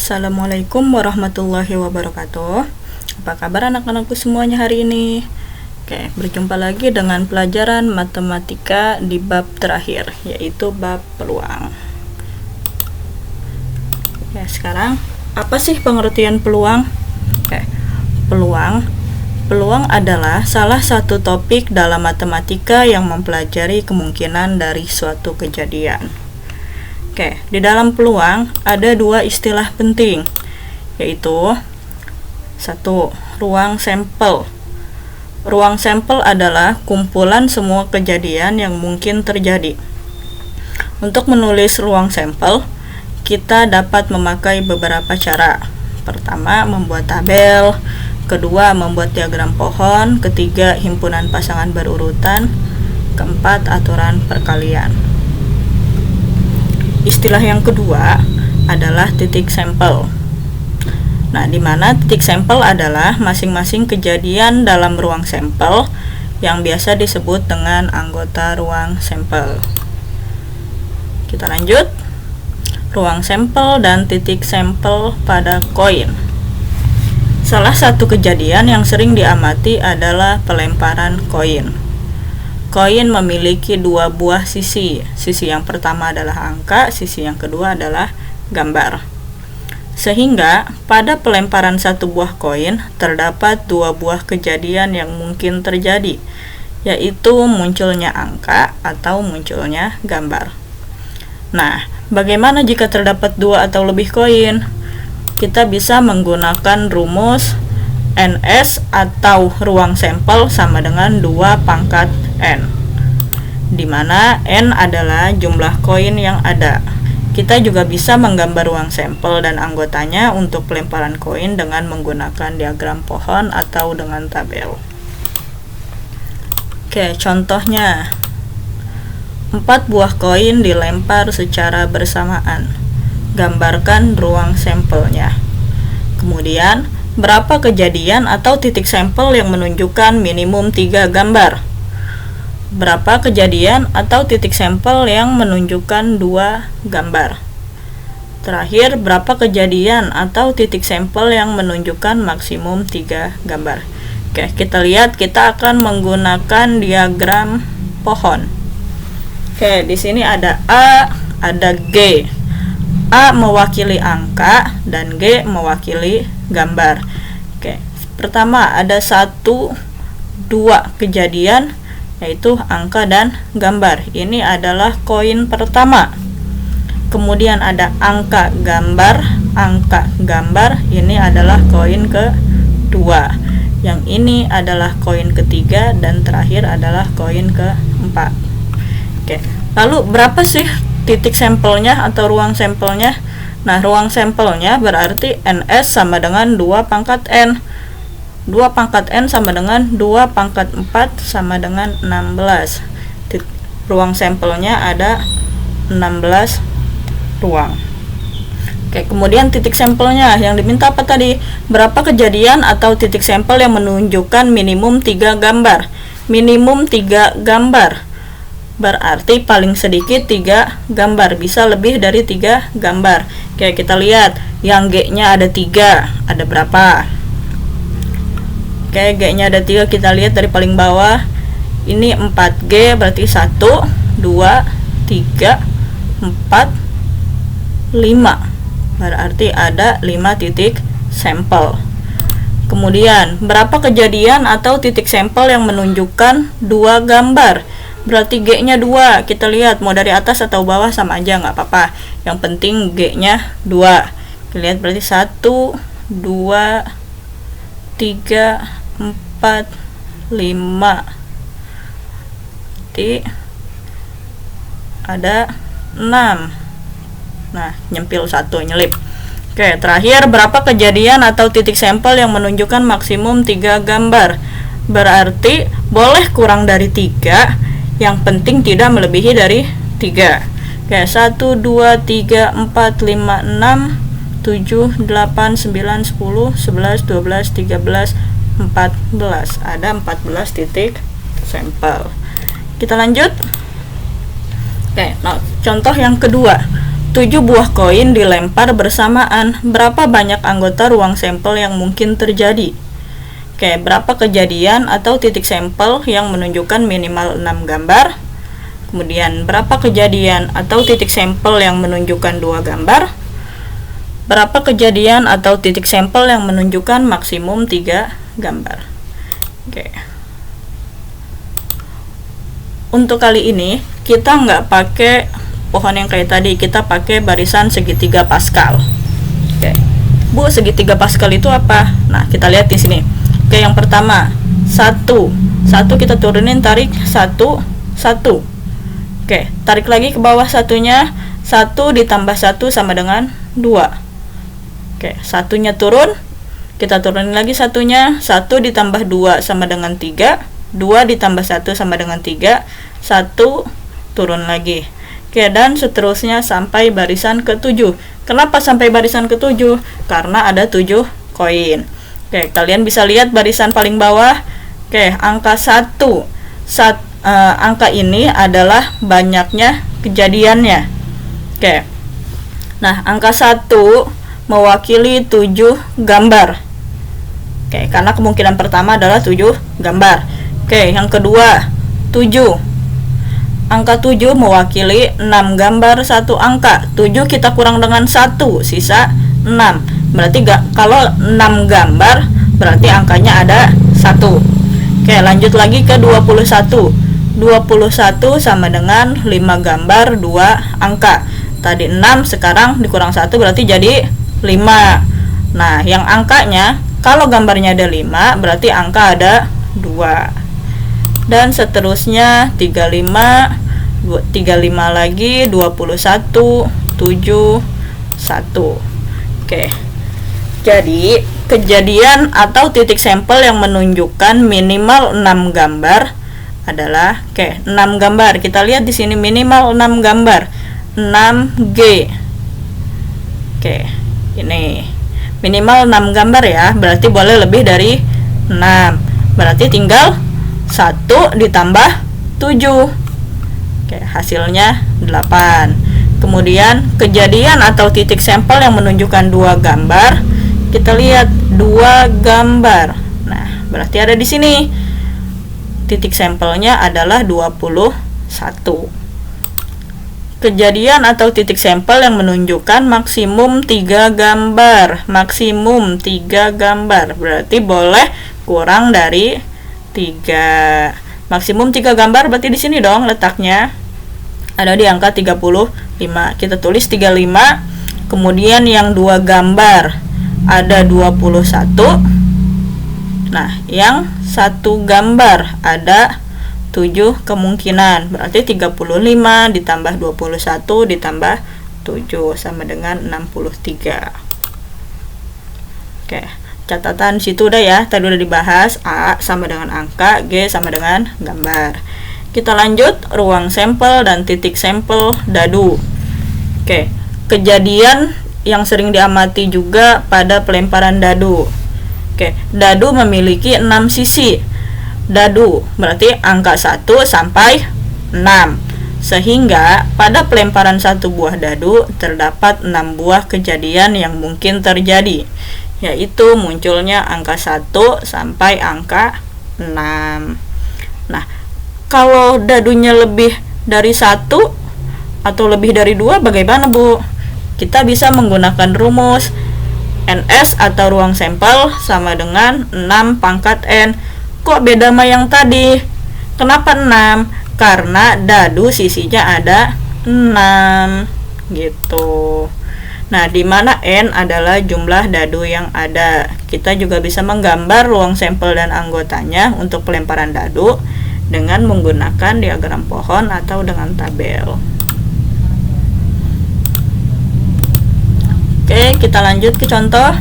Assalamualaikum warahmatullahi wabarakatuh. Apa kabar anak-anakku semuanya hari ini? Oke, berjumpa lagi dengan pelajaran matematika di bab terakhir, yaitu bab peluang. Ya, sekarang apa sih pengertian peluang? Oke, peluang adalah salah satu topik dalam matematika yang mempelajari kemungkinan dari suatu kejadian. Oke, di dalam peluang ada dua istilah penting, yaitu satu, ruang sampel. Ruang sampel adalah kumpulan semua kejadian yang mungkin terjadi. Untuk menulis ruang sampel, kita dapat memakai beberapa cara. Pertama, membuat tabel. Kedua, membuat diagram pohon. Ketiga, himpunan pasangan berurutan. Keempat, aturan perkalian. Istilah yang kedua adalah titik sampel. Nah, di mana titik sampel adalah masing-masing kejadian dalam ruang sampel yang biasa disebut dengan anggota ruang sampel. Kita lanjut. Ruang sampel dan titik sampel pada koin. Salah satu kejadian yang sering diamati adalah pelemparan koin. Koin memiliki dua buah sisi. Sisi yang pertama adalah angka, sisi yang kedua adalah gambar. Sehingga pada pelemparan satu buah koin terdapat dua buah kejadian yang mungkin terjadi, yaitu munculnya angka atau munculnya gambar. Nah, bagaimana jika terdapat dua atau lebih koin? Kita bisa menggunakan rumus NS atau ruang sampel sama dengan 2 pangkat N, di mana N adalah jumlah koin yang ada. Kita juga bisa menggambar ruang sampel dan anggotanya untuk pelemparan koin dengan menggunakan diagram pohon atau dengan tabel. Oke, contohnya 4 buah koin dilempar secara bersamaan. Gambarkan ruang sampelnya. Kemudian, berapa kejadian atau titik sampel yang menunjukkan minimum 3 gambar? Berapa kejadian atau titik sampel yang menunjukkan 2 gambar? Terakhir, berapa kejadian atau titik sampel yang menunjukkan maksimum 3 gambar? Oke, kita lihat, kita akan menggunakan diagram pohon. Oke, di sini ada A, ada G. A mewakili angka dan G mewakili gambar. Oke, pertama ada 1, 2 kejadian, yaitu angka dan gambar. Ini adalah koin pertama. Kemudian ada angka gambar. Ini adalah koin kedua. Yang ini adalah koin ketiga dan terakhir adalah koin keempat. Oke, lalu berapa sih titik sampelnya atau ruang sampelnya? Nah, ruang sampelnya berarti NS sama dengan 2 pangkat N. 2 pangkat N sama dengan 2 pangkat 4 sama dengan 16. Ruang sampelnya ada 16 ruang. Oke, kemudian titik sampelnya yang diminta apa tadi? Berapa kejadian atau titik sampel yang menunjukkan minimum 3 gambar? Minimum 3 gambar. Berarti paling sedikit 3 gambar, bisa lebih dari 3 gambar. Oke, kita lihat yang G-nya ada 3, ada berapa? Oke, G-nya ada 3, kita lihat dari paling bawah. Ini 4G, berarti 1, 2, 3, 4, 5. Berarti ada 5 titik sampel. Kemudian, berapa kejadian atau titik sampel yang menunjukkan 2 gambar? Berarti G-nya 2. Kita lihat mau dari atas atau bawah sama aja, nggak apa-apa. Yang penting G-nya 2. Kita lihat berarti 1, 2, 3, 4, 5. Berarti ada 6. Nah, nyempil 1, nyelip. Oke, terakhir berapa kejadian atau titik sampel yang menunjukkan maksimum 3 gambar? Berarti boleh kurang dari 3. Yang penting tidak melebihi dari 3. Oke, 1, 2, 3, 4, 5, 6, 7, 8, 9, 10, 11, 12, 13, 14. Ada 14 titik sampel. Kita lanjut. Oke, nah, contoh yang kedua. 7 buah koin dilempar bersamaan. Berapa banyak anggota ruang sampel yang mungkin terjadi? Oke, berapa kejadian atau titik sampel yang menunjukkan minimal 6 gambar? Kemudian, berapa kejadian atau titik sampel yang menunjukkan 2 gambar? Berapa kejadian atau titik sampel yang menunjukkan maksimum 3 gambar? Oke. Untuk kali ini kita nggak pakai pohon yang kayak tadi, kita pakai barisan segitiga Pascal. Oke. Bu, segitiga Pascal itu apa? Nah, kita lihat di sini. Oke, yang pertama, 1 kita turunin, tarik 1 1. Oke, tarik lagi ke bawah satunya, 1 ditambah 1 sama dengan 2. Oke, satunya turun, kita turunin lagi satunya, 1 ditambah 2 sama dengan 3, 2 ditambah 1 sama dengan 3, 1 turun lagi. Oke, dan seterusnya sampai barisan ke-7. Kenapa sampai barisan ke-7? Karena ada 7 koin. Oke, kalian bisa lihat barisan paling bawah. Oke, angka 1. Angka ini adalah banyaknya kejadiannya. Oke. Nah, angka 1 mewakili 7 gambar. Oke, karena kemungkinan pertama adalah 7 gambar. Oke, yang kedua, 7. Angka 7 mewakili 6 gambar satu angka. 7 kita kurang dengan 1, sisa 6. Berarti kalau 6 gambar, berarti angkanya ada 1. Oke, lanjut lagi ke 21. 21 sama dengan 5 gambar 2 angka. Tadi 6, sekarang dikurang 1 berarti jadi 5. Nah, yang angkanya, kalau gambarnya ada 5, berarti angka ada 2. Dan seterusnya 35 lagi, 21, 7, 1. Oke. Jadi, kejadian atau titik sampel yang menunjukkan minimal 6 gambar adalah 6 gambar. Kita lihat di sini minimal 6 gambar. 6G. Oke, ini minimal 6 gambar ya, berarti boleh lebih dari 6. Berarti tinggal 1 ditambah 7. Oke, hasilnya 8. Kemudian kejadian atau titik sampel yang menunjukkan 2 gambar. Kita lihat 2 gambar. Nah, berarti ada di sini. Titik sampelnya adalah 21. Kejadian atau titik sampel yang menunjukkan maksimum 3 gambar. Maksimum 3 gambar. Berarti boleh kurang dari 3. Maksimum 3 gambar berarti di sini dong letaknya. Ada di angka 35. Kita tulis 35. Kemudian yang 2 gambar ada 21. Nah, yang 1 gambar ada 7 kemungkinan. Berarti 35 ditambah 21 ditambah 7 sama dengan 63. Oke, catatan situ udah ya. Tadi udah dibahas. A sama dengan angka, G sama dengan gambar. Kita lanjut ruang sampel dan titik sampel dadu. Oke, kejadian yang sering diamati juga pada pelemparan dadu. Oke, dadu memiliki 6 sisi. Dadu berarti angka 1 sampai 6. Sehingga pada pelemparan satu buah dadu terdapat 6 buah kejadian yang mungkin terjadi, yaitu munculnya angka 1 sampai angka 6. Nah, kalau dadunya lebih dari 1 atau lebih dari 2 bagaimana, Bu? Kita bisa menggunakan rumus NS atau ruang sampel sama dengan 6 pangkat N. Kok beda sama yang tadi? Kenapa 6? Karena dadu sisinya ada 6 gitu. Nah, di mana N adalah jumlah dadu yang ada. Kita juga bisa menggambar ruang sampel dan anggotanya untuk pelemparan dadu dengan menggunakan diagram pohon atau dengan tabel. Oke, kita lanjut ke contoh.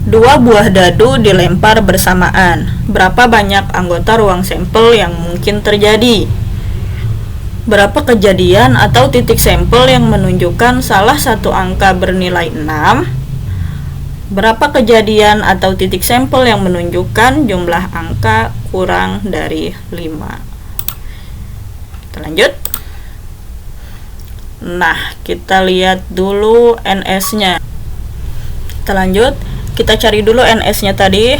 2 buah dadu dilempar bersamaan. Berapa banyak anggota ruang sampel yang mungkin terjadi? Berapa kejadian atau titik sampel yang menunjukkan salah satu angka bernilai 6? Berapa kejadian atau titik sampel yang menunjukkan jumlah angka kurang dari 5? Kita lanjut. Nah, kita lihat dulu NS-nya. Kita lanjut, kita cari dulu NS-nya tadi,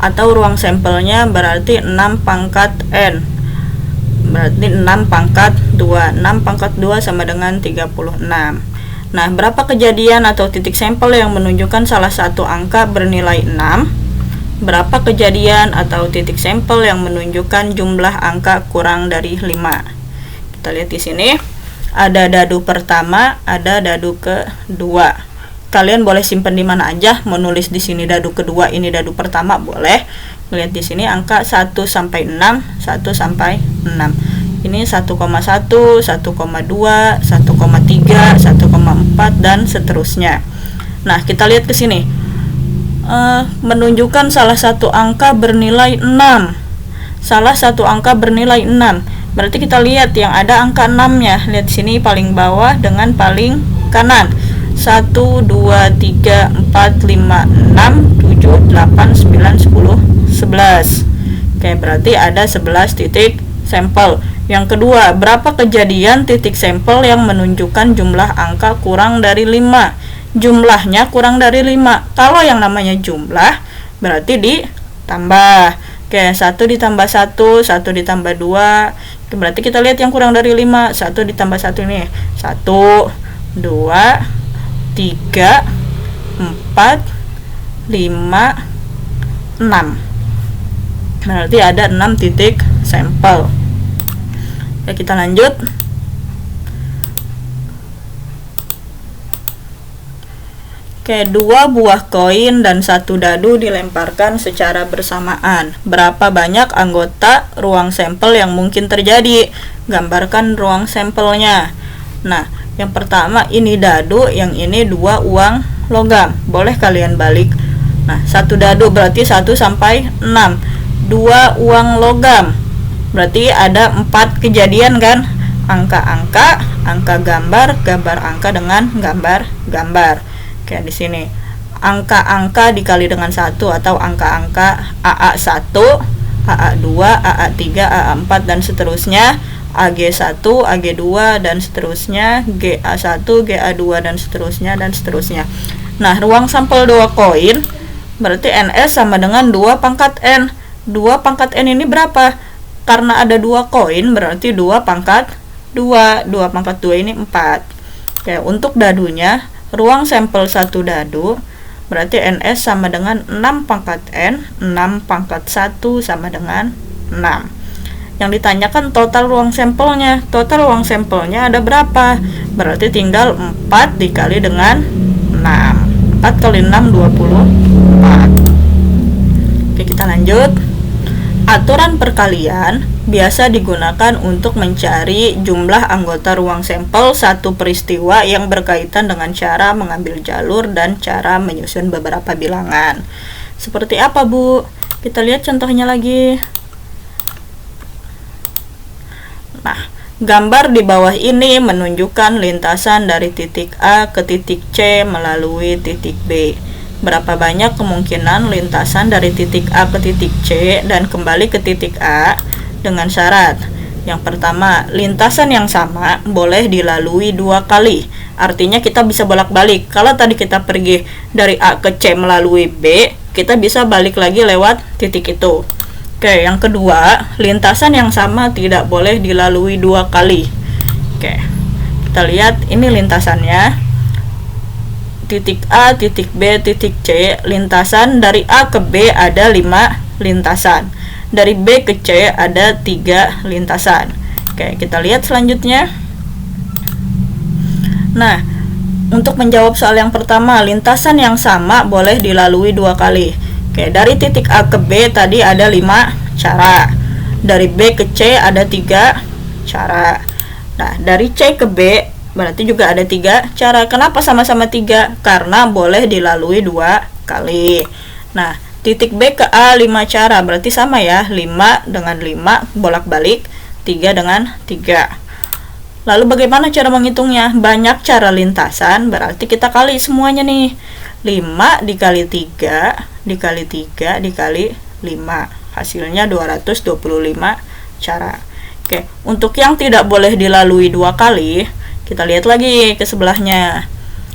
atau ruang sampelnya, berarti 6 pangkat N. Berarti 6 pangkat 2. 6 pangkat 2 sama dengan 36. Nah, berapa kejadian atau titik sampel yang menunjukkan salah satu angka bernilai 6? Berapa kejadian atau titik sampel yang menunjukkan jumlah angka kurang dari 5? Kita lihat di sini. Ada dadu pertama, ada dadu kedua. Kalian boleh simpan di mana aja, menulis di sini dadu kedua, ini dadu pertama, boleh. Lihat di sini angka 1 sampai 6, 1 sampai 6. Ini 1,1, 1,2, 1,3, 1,4 dan seterusnya. Nah, kita lihat ke sini. Menunjukkan salah satu angka bernilai 6. Salah satu angka bernilai 6. Berarti kita lihat yang ada angka 6-nya. Lihat sini paling bawah dengan paling kanan. 1, 2, 3, 4, 5, 6, 7, 8, 9, 10, 11. Oke, berarti ada 11 titik sampel. Yang kedua, berapa kejadian titik sampel yang menunjukkan jumlah angka kurang dari 5? Jumlahnya kurang dari 5. Kalau yang namanya jumlah, berarti ditambah. Oke, 1 ditambah 1, 1 ditambah 2. Berarti kita lihat yang kurang dari 5. 1 ditambah 1 ini 1, 2, 3, 4, 5, 6. Berarti ada 6 titik sampel. Oke, kita lanjut. Oke, 2 buah koin dan 1 dadu dilemparkan secara bersamaan. Berapa banyak anggota ruang sampel yang mungkin terjadi? Gambarkan ruang sampelnya. Nah, yang pertama ini dadu, yang ini 2 uang logam. Boleh kalian balik. Nah, 1 dadu berarti 1 sampai 6. 2 uang logam. Berarti ada 4 kejadian kan? Angka-angka, angka gambar, gambar angka dengan gambar-gambar. Oke, di sini angka-angka dikali dengan 1 atau angka-angka AA1, AA2, AA3, AA4 dan seterusnya, AG1, AG2 dan seterusnya, GA1, GA2 dan seterusnya. Nah, ruang sampel 2 koin berarti NS sama dengan 2 pangkat N. 2 pangkat N ini berapa? Karena ada 2 koin berarti 2 pangkat 2. 2 pangkat 2 ini 4. Oke, untuk dadunya, ruang sampel 1 dadu berarti NS sama dengan 6 pangkat N. 6 pangkat 1 sama dengan 6. Yang ditanyakan total ruang sampelnya. Total ruang sampelnya ada berapa? Berarti tinggal 4 dikali dengan 6. 4 kali 6, 24. Oke, kita lanjut. Aturan perkalian biasa digunakan untuk mencari jumlah anggota ruang sampel satu peristiwa yang berkaitan dengan cara mengambil jalur dan cara menyusun beberapa bilangan. Seperti apa, Bu? Kita lihat contohnya lagi. Nah, gambar di bawah ini menunjukkan lintasan dari titik A ke titik C melalui titik B. Berapa banyak kemungkinan lintasan dari titik A ke titik C dan kembali ke titik A dengan syarat. Yang pertama, lintasan yang sama boleh dilalui 2 kali. Artinya kita bisa bolak-balik. Kalau tadi kita pergi dari A ke C melalui B, kita bisa balik lagi lewat titik itu. Oke, yang kedua, lintasan yang sama tidak boleh dilalui 2 kali. Oke, kita lihat ini lintasannya. Titik A, titik B, titik C. Lintasan dari A ke B ada 5 lintasan. Dari B ke C ada 3 lintasan. Oke, kita lihat selanjutnya. Nah, untuk menjawab soal yang pertama, lintasan yang sama boleh dilalui 2 kali. Oke, dari titik A ke B tadi ada 5 cara. Dari B ke C ada 3 cara. Nah, dari C ke B berarti juga ada 3 cara. Kenapa sama-sama 3? Karena boleh dilalui 2 kali. Nah, titik B ke A 5 cara, berarti sama ya, 5 dengan 5 bolak-balik, 3 dengan 3. Lalu bagaimana cara menghitungnya? Banyak cara lintasan, berarti kita kali semuanya nih. 5 dikali 3 dikali 3 dikali 5, hasilnya 225 cara. Oke, untuk yang tidak boleh dilalui 2 kali, Kita lihat lagi ke sebelahnya.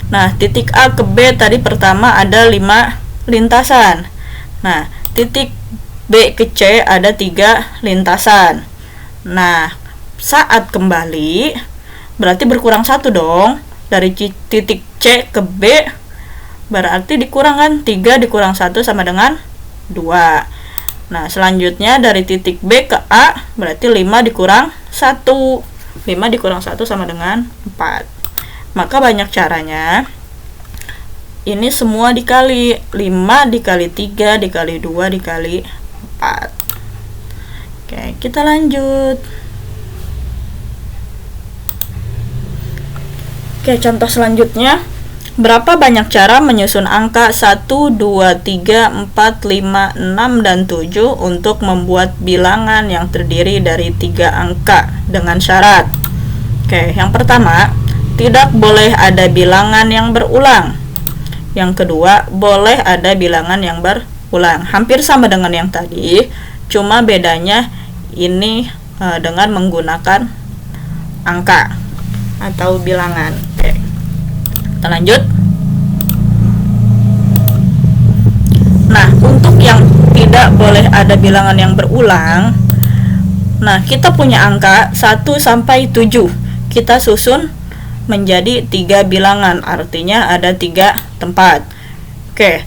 Nah, titik A ke B tadi pertama ada 5 lintasan. Nah, titik B ke C ada 3 lintasan. Nah, saat kembali berarti berkurang 1 dong. Dari titik C ke B berarti dikurangkan 3 dikurang 1 sama dengan 2. Nah, selanjutnya dari titik B ke A berarti 5 dikurang 1. 5 dikurang 1 sama dengan 4. Maka banyak caranya. Ini semua dikali 5 dikali 3 dikali 2 dikali 4. Oke, kita lanjut. Oke, contoh selanjutnya. Berapa banyak cara menyusun angka 1, 2, 3, 4, 5, 6, dan 7 untuk membuat bilangan yang terdiri dari 3 angka dengan syarat? Oke, yang pertama, tidak boleh ada bilangan yang berulang. Yang kedua, boleh ada bilangan yang berulang. Hampir sama dengan yang tadi, cuma bedanya ini dengan menggunakan angka atau bilangan. Oke. Kita lanjut. Nah, untuk yang tidak boleh ada bilangan yang berulang, nah, kita punya angka 1 sampai 7. Kita susun menjadi 3 bilangan, artinya ada 3 tempat. Oke,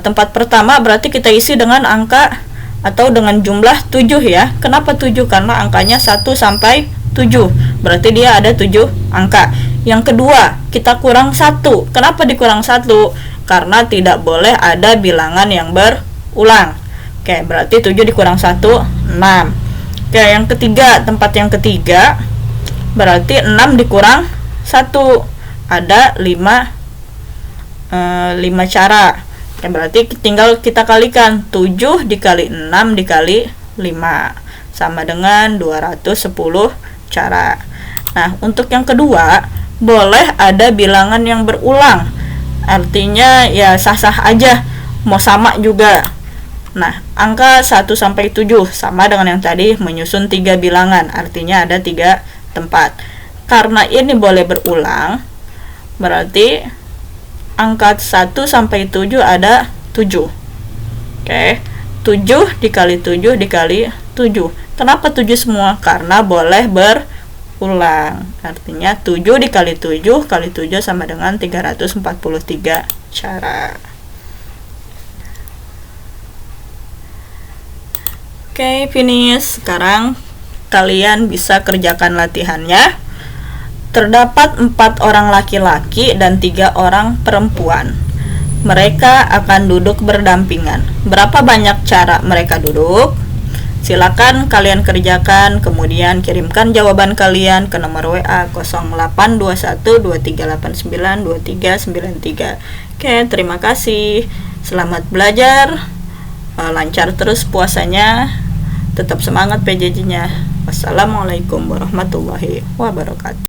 tempat pertama berarti kita isi dengan angka atau dengan jumlah 7 ya. Kenapa 7? Karena angkanya 1 sampai 7, berarti dia ada 7 angka. Yang kedua, kita kurang 1. Kenapa dikurang 1? Karena tidak boleh ada bilangan yang berulang. Oke, berarti 7 dikurang 1, 6. Oke, yang ketiga, tempat yang ketiga berarti 6 dikurang 1, ada 5 cara. Oke, berarti tinggal kita kalikan 7 dikali 6 dikali 5 sama dengan 210 cara. Nah, untuk yang kedua, boleh ada bilangan yang berulang, artinya ya sah-sah aja, mau sama juga. Nah, angka 1 sampai 7 sama dengan yang tadi, menyusun 3 bilangan, artinya ada 3 tempat. Karena ini boleh berulang, berarti angka 1 sampai 7 ada 7. Oke, 7 dikali 7 dikali 7. Kenapa 7 semua? Karena boleh berulang. Artinya 7 dikali 7 kali 7 sama dengan 343 cara. Oke, finish. Sekarang kalian bisa kerjakan latihannya. Terdapat 4 orang laki-laki dan 3 orang perempuan. Mereka akan duduk berdampingan. Berapa banyak cara mereka duduk? Silakan kalian kerjakan, kemudian kirimkan jawaban kalian ke nomor WA 082123892393. Oke, terima kasih. Selamat belajar. Lancar terus puasanya. Tetap semangat PJJ-nya. Wassalamualaikum warahmatullahi wabarakatuh.